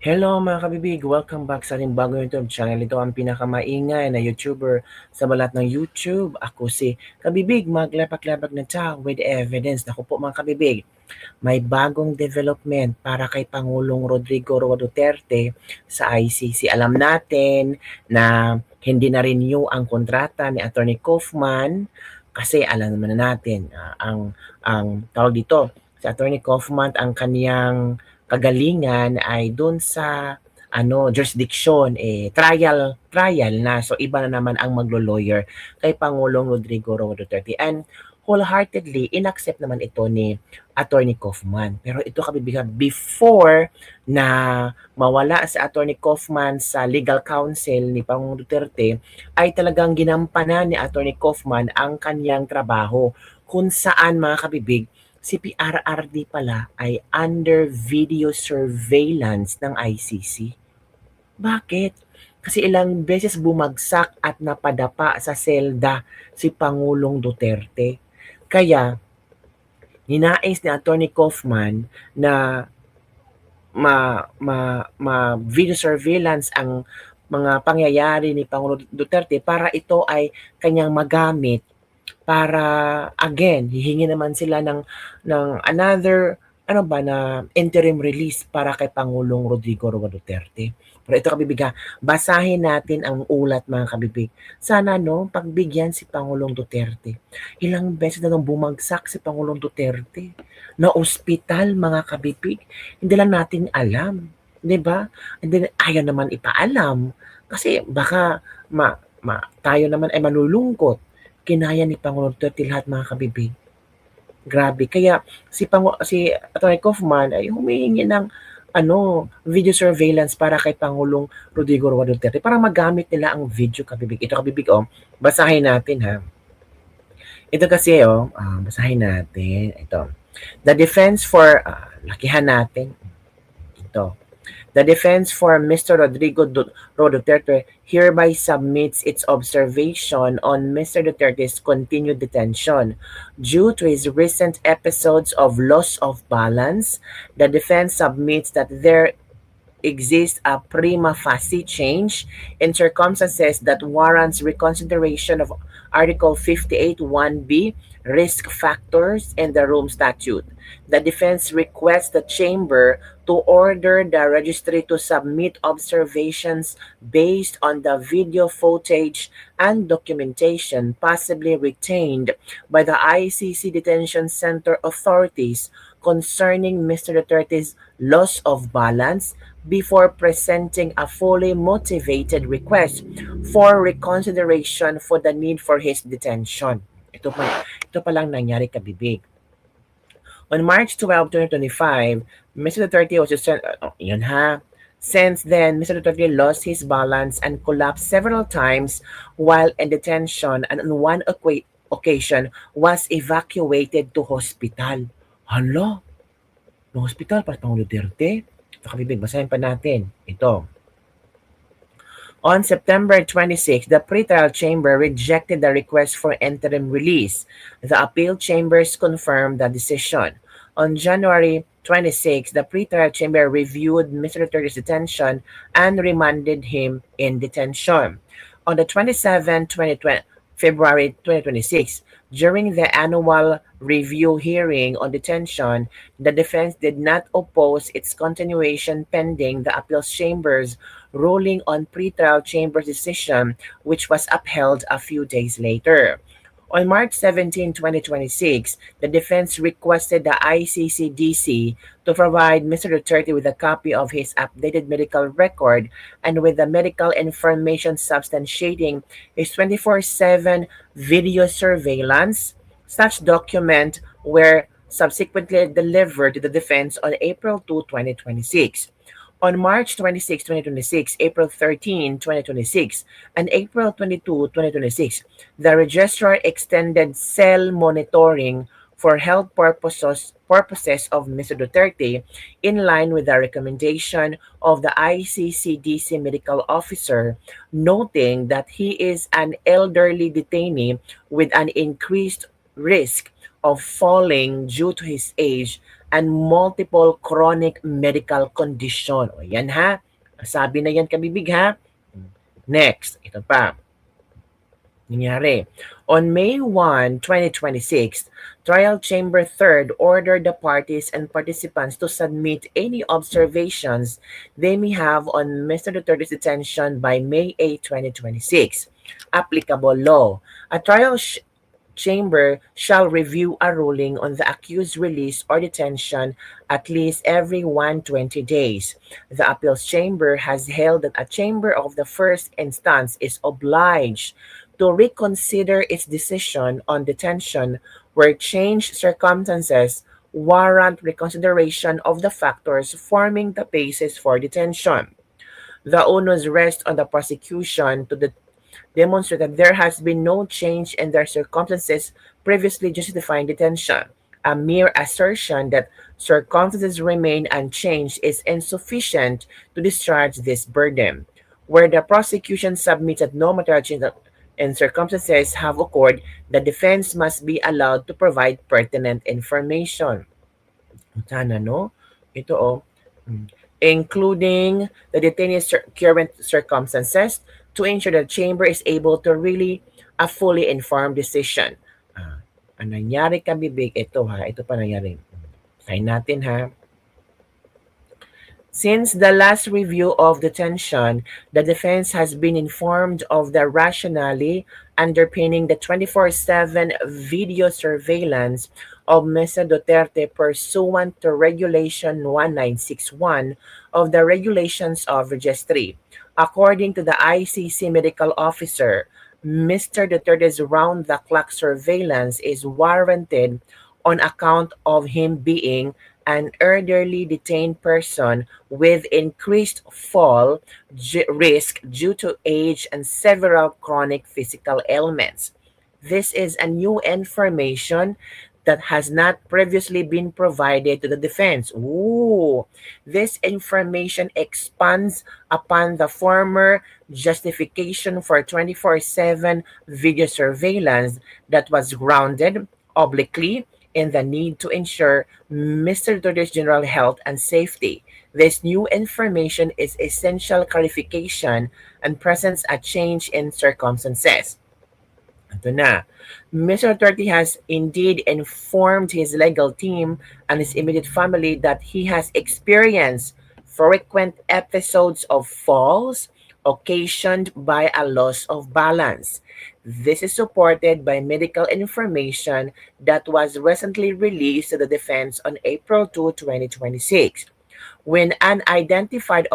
Hello mga kabibig! Welcome back sa ating bagong YouTube channel. Ito ang pinakamaingay na YouTuber sa balat ng YouTube. Ako si Kabibig, maglepak-lepak na tao with evidence. Naku po mga kabibig, may bagong development para kay Pangulong Rodrigo Roa Duterte sa ICC. Alam natin na hindi na-renew ang kontrata ni Attorney Kaufman kasi alam naman na natin ang tawag dito, si Attorney Kaufman ang kaniyang kagalingan ay doon sa jurisdiction trial na, so iba na naman ang maglo-lawyer kay Pangulong Rodrigo Roa Duterte, and wholeheartedly inaccept naman ito ni Attorney Kaufman. Pero ito kabibigan, before na mawala si Attorney Kaufman sa legal counsel ni Pangulong Duterte, ay talagang ginampanan ni Attorney Kaufman ang kanyang trabaho, kung saan mga kabibig, si PRRD pala ay under video surveillance ng ICC. Bakit? Kasi ilang beses bumagsak at napadapa sa selda si Pangulong Duterte. Kaya, ninais ni Attorney Kaufman na video surveillance ang mga pangyayari ni Pangulong Duterte para ito ay kanyang magamit para again hihingi naman sila ng another na interim release para kay Pangulong Rodrigo Roa Duterte. Pero ito kabibiga, basahin natin ang ulat mga kabibig. Sana pagbigyan si Pangulong Duterte. Ilang beses na nung bumagsak si Pangulong Duterte na ospital mga kabibig. Hindi lang natin alam, 'di ba? Hindi ayaw naman ipaalam kasi baka tayo naman ay malulungkot. Kinaya ni Pangulong Duterte lahat mga kabibig. Grabe. Kaya si Atty. Kaufman ay humihingi ng video surveillance para kay Pangulong Rodrigo Roa Duterte para magamit nila ang video kabibig. Ito kabibig basahin natin ha. Ito kasi basahin natin. Ito. The defense for, lakihan natin. Ito. The defense for Mr. Rodrigo Roa Duterte hereby submits its observation on Mr. Duterte's continued detention. Due to his recent episodes of loss of balance, the defense submits that there exists a prima facie change in circumstances that warrants reconsideration of Article 58(1)(b) risk factors in the Rome Statute. The defense requests the Chamber to order the registry to submit observations based on the video footage and documentation possibly retained by the ICC Detention Center authorities concerning Mr. Duterte's loss of balance before presenting a fully motivated request for reconsideration for the need for his detention. Ito pa lang nangyari kabibig. On March 12, 2025, Mr. Duterte was Since then, Mr. Duterte lost his balance and collapsed several times while in detention, and on one occasion was evacuated to hospital. Hala, no hospital para Pangulong Duterte? Ito kabibig, basahin pa natin. Ito. On September 26, the pretrial chamber rejected the request for interim release. The appeal chambers confirmed the decision. On January 26, the pretrial chamber reviewed Mr. Duterte's detention and remanded him in detention. On the 27th, February 2026, during the annual review hearing on detention, the defense did not oppose its continuation pending the appeals chamber's ruling on pretrial chamber's decision, which was upheld a few days later. On March 17, 2026, the defense requested the ICC-DC to provide Mr. Duterte with a copy of his updated medical record and with the medical information substantiating his 24/7 video surveillance. Such document were subsequently delivered to the defense on April 2, 2026. On March 26, 2026, April 13, 2026, and April 22, 2026, the registrar extended cell monitoring for health purposes of Mr. Duterte in line with the recommendation of the ICC-DC medical officer, noting that he is an elderly detainee with an increased risk of falling due to his age and multiple chronic medical condition. O yan ha, sabi na yan kabibig ha. Next, ito pa. Nangyari. On May 1, 2026, Trial Chamber 3rd ordered the parties and participants to submit any observations they may have on Mr. Duterte's detention by May 8, 2026. Applicable law. A trial chamber shall review a ruling on the accused release or detention at least every 120 days. The appeals chamber has held that a chamber of the first instance is obliged to reconsider its decision on detention where changed circumstances warrant reconsideration of the factors forming the basis for detention. The onus rests on the prosecution to demonstrate that there has been no change in their circumstances previously justifying detention. A mere assertion that circumstances remain unchanged is insufficient to discharge this burden. Where the prosecution submits that no material change in circumstances have occurred, the defense must be allowed to provide pertinent information. Sana, no? Ito, oh. Including the detainee's current circumstances to ensure the chamber is able to really a fully informed decision. Ang nangyari kabibig, ito ha, ito pa nangyari. Sign natin ha. Since the last review of detention, the defense has been informed of the rationale underpinning the 24/7 video surveillance of Mr. Duterte pursuant to Regulation 1961 of the Regulations of Registry. According to the ICC medical officer, Mr. Duterte's round-the-clock surveillance is warranted on account of him being an elderly detained person with increased fall risk due to age and several chronic physical ailments. This is a new information that has not previously been provided to the defense. Ooh, this information expands upon the former justification for 24/7 video surveillance that was grounded obliquely in the need to ensure Mr. Duterte's general health and safety. This new information is essential clarification and presents a change in circumstances. Ito na. Mr. Duterte has indeed informed his legal team and his immediate family that he has experienced frequent episodes of falls occasioned by a loss of balance. This is supported by medical information that was recently released to the defense on April 2, 2026. When an identified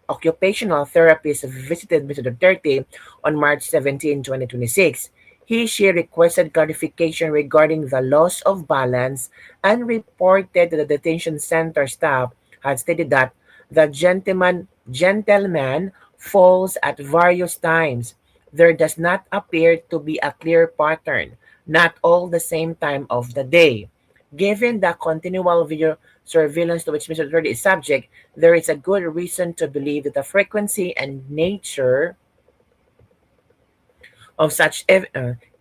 occupational therapist visited Mr. Duterte on March 17, 2026, she requested clarification regarding the loss of balance and reported that the detention center staff had stated that the gentleman falls at various times. There does not appear to be a clear pattern, not all the same time of the day. Given the continual video surveillance to which Mr. Duterte is subject, there is a good reason to believe that the frequency and nature of such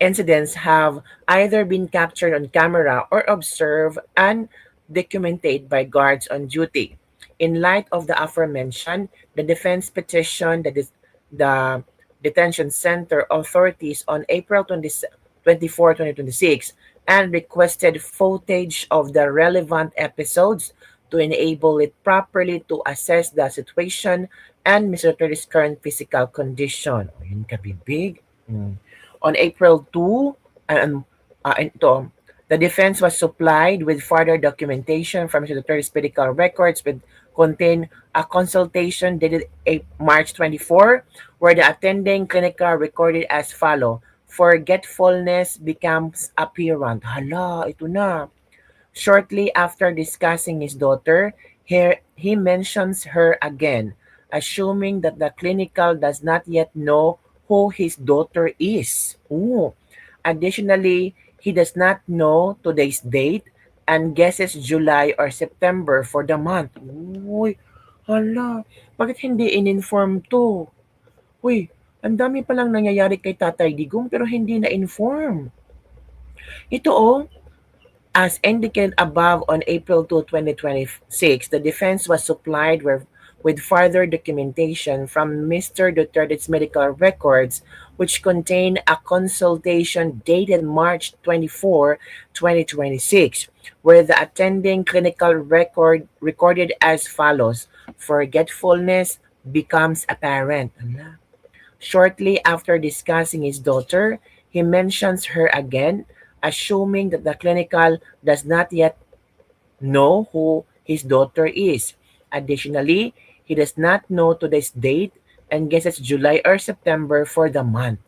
incidents have either been captured on camera or observed and documented by guards on duty. In light of the aforementioned, the defense petitioned the detention center authorities on April 24, 2026, and requested footage of the relevant episodes to enable it properly to assess the situation and Mr. Duterte's current physical condition. O, yun kabibig. On April 2, the defense was supplied with further documentation from Mr. Duterte's medical records with contain a consultation dated March 24, where the attending clinical recorded as follow: forgetfulness becomes apparent. Hala, ito na. Shortly after discussing his daughter, he mentions her again, assuming that the clinical does not yet know who his daughter is. Ooh. Additionally, he does not know today's date and guesses July or September for the month. Uy, hala, bakit hindi in-inform to? Uy, ang dami palang nangyayari kay Tatay Digong pero hindi na-inform. Ito As indicated above, on April 2, 2026, the defense was supplied with further documentation from Mr. Duterte's medical records, which contain a consultation dated March 24, 2026, where the attending clinical record recorded as follows: forgetfulness becomes apparent. Shortly after discussing his daughter, he mentions her again, assuming that the clinical does not yet know who his daughter is. Additionally, he does not know today's date and guesses July or September for the month.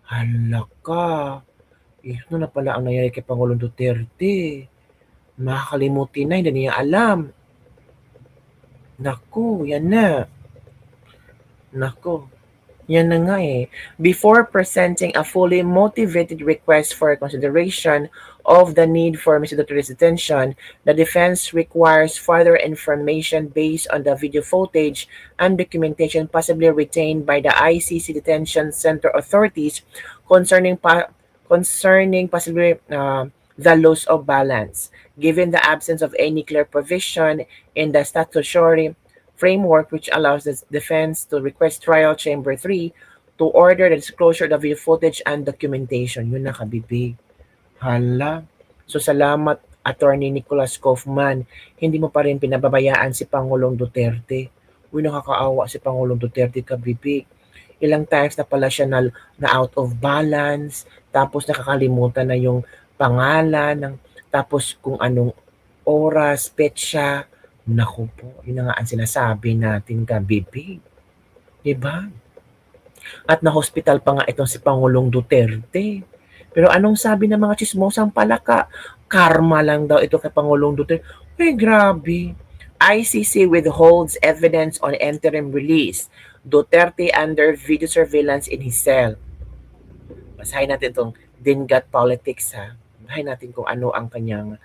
Hala ka. Ito na pala ang nangyari kay Pangulong Duterte. Makakalimutin na, hindi niya alam. Naku, yan na. Naku. Yan na nga eh. Before presenting a fully motivated request for consideration of the need for Mr. Duterte's detention, the defense requires further information based on the video footage and documentation possibly retained by the ICC Detention Center authorities concerning possibly the loss of balance. Given the absence of any clear provision in the statutory framework which allows the defense to request trial chamber 3 to order the disclosure of the video footage and documentation. Yun nakabibig. Hala. So salamat, Attorney Nicholas Kaufman. Hindi mo pa rin pinababayaan si Pangulong Duterte. Uy, nakakaawa si Pangulong Duterte, kabibig. Ilang times na pala siya na out of balance, tapos nakakalimutan na yung pangalan, tapos kung anong oras, petsa. Naku po, yun na nga ang sinasabi natin, kabibig. Diba? At na-hospital pa nga itong si Pangulong Duterte. Pero anong sabi ng mga chismosang palaka? Karma lang daw ito kay Pangulong Duterte. Ay, grabe. ICC withholds evidence on interim release. Duterte under video surveillance in his cell. Basahin natin itong Dingat Politics, ha. Basahin natin kung ano ang kanyang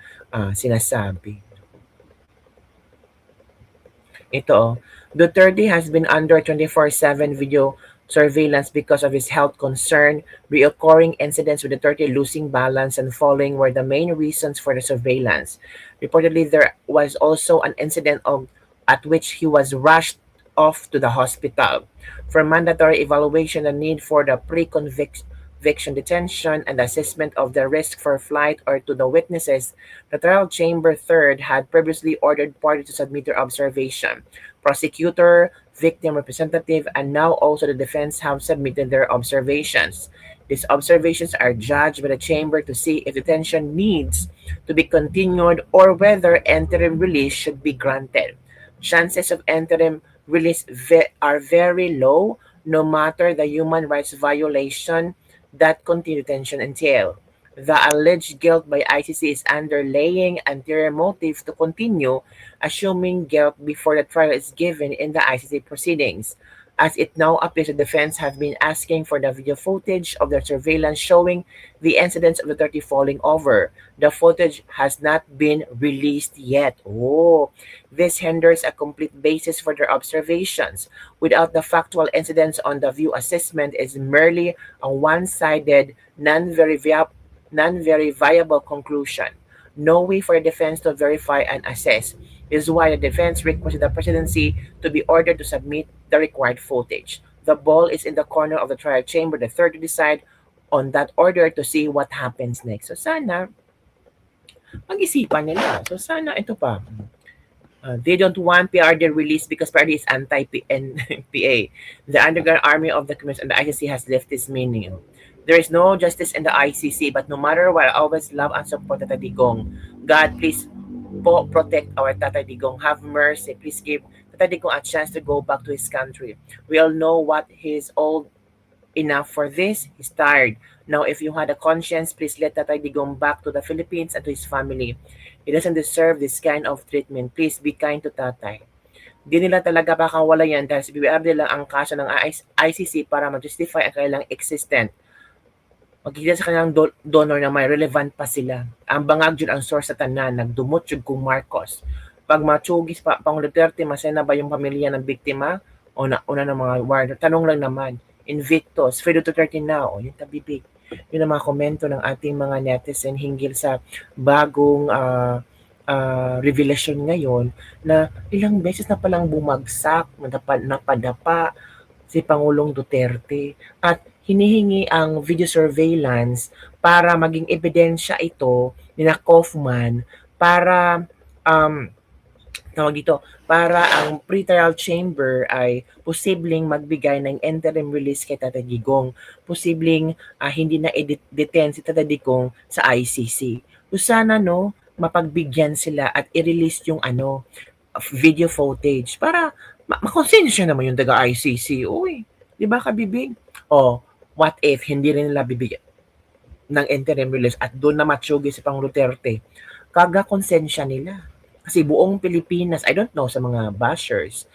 sinasabi. Ito, Duterte has been under 24/7 video surveillance because of his health concern. Reoccurring incidents with Duterte losing balance and falling were the main reasons for the surveillance. Reportedly, there was also an incident at which he was rushed off to the hospital. For mandatory evaluation, the need for the pre-conviction detention and assessment of the risk for flight or to the witnesses, the trial chamber third had previously ordered parties to submit their observation. Prosecutor, victim representative, and now also the defense have submitted their observations. These observations are judged by the chamber to see if detention needs to be continued or whether interim release should be granted. Chances of interim release are very low, no matter the human rights violation that continued detention entail. The alleged guilt by ICC is underlying ulterior motive to continue assuming guilt before the trial is given in the ICC proceedings. As it now appears, the defense have been asking for the video footage of the surveillance showing the incidents of the 30 falling over. The footage has not been released yet. Oh, this hinders a complete basis for their observations. Without the factual incidents on the view assessment is merely a one-sided, non-verifiable conclusion. No way for the defense to verify and assess. This is why the defense requested the presidency to be ordered to submit the required footage. The ball is in the corner of the trial chamber, the third to decide on that order to see what happens next. So sana, mag-isipan nila. So sana ito pa. They don't want PRD released because PRD is anti-NPA. The underground army of the Commission and the ICC has left this meaning. There is no justice in the ICC, but no matter what, I always love and support Tatay Digong. God, please protect our Tatay Digong. Have mercy. Please give Tatay Digong a chance to go back to his country. We all know what he's old enough for this. He's tired. Now, if you had a conscience, please let Tatay Digong back to the Philippines and to his family. He doesn't deserve this kind of treatment. Please be kind to Tatay. Di nila talaga pakawala yan dahil si BBRD lang ang kaso ng ICC para ma-justify ang kanilang existence. Magkita sa kanilang donor na may relevant pa sila. Ang bangag jud ang source sa tanan, nagdumot jud kung Marcos. Pag matsugis pa Pangulo Duterte, masaya na ba yung pamilya ng biktima? O una ng mga warder? Tanong lang naman. Invictus, Fredo Duterte now. Yung tabibig. Yun ang mga komento ng ating mga netizen hinggil sa bagong revelasyon ngayon na ilang beses na palang bumagsak, napadapa si Pangulong Duterte at hinihingi ang video surveillance para maging ebidensya ito ni Kaufman para um, tawag dito, para ang pre-trial chamber ay posibleng magbigay ng interim release kay Tatay Digong. Posibleng hindi na i-detain si Tatay Digong sa ICC. So sana no, mapagbigyan sila at i-release yung video footage para makonsensya naman yung taga ICC. Uy, di ba kabibig? O, what if hindi rin nila bibigyan ng interim release at doon na matsugi si Pang Duterte? Kaga konsensya nila. Kasi buong Pilipinas, I don't know sa mga bashers,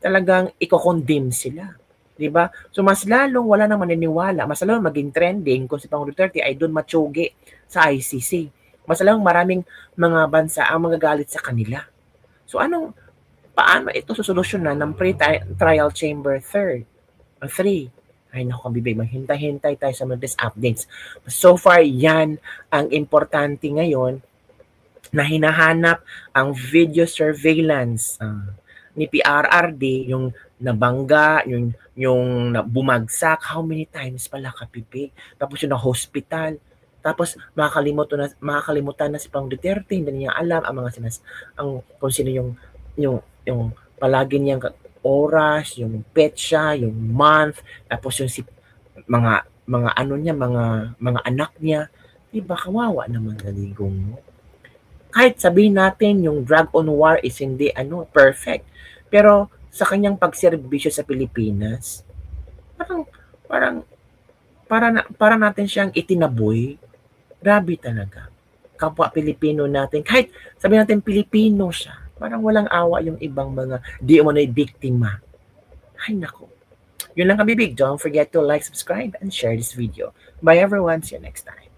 talagang iko-condemn sila. 'Di ba? So mas lalong wala nang maniniwala, mas lalong maging trending kung si Pangulong Duterte ay doon matsugi sa ICC. Mas lalong maraming mga bansa ang magagalit sa kanila. So paano ito sosolusyonan ng pre-trial chamber 3? Ay naku, kabibig, maghintay-hintay tayo sa mga updates. So far, yan ang importante ngayon na hinahanap ang video surveillance ni PRRD, yung nabangga, yung bumagsak, how many times pala kapipig, tapos yung na-hospital, tapos makakalimutan na si Pang Duterte, hindi niya alam ang mga kung sino yung palagi niyang oras, yung petsa, yung month, tapos yung mga ano niya, mga anak niya, diba kawawa naman na Digong mo. Kahit sabihin natin yung drug on war is hindi perfect. Pero sa kanyang pagserbisyo sa Pilipinas, parang parang para natin siyang itinaboy. Grabe talaga. Kapwa Pilipino natin, kahit sabihin natin Pilipino siya, parang walang awa yung ibang mga di umano'y biktima. Ay nako. Yun lang kabibig. Don't forget to like, subscribe, and share this video. Bye everyone. See you next time.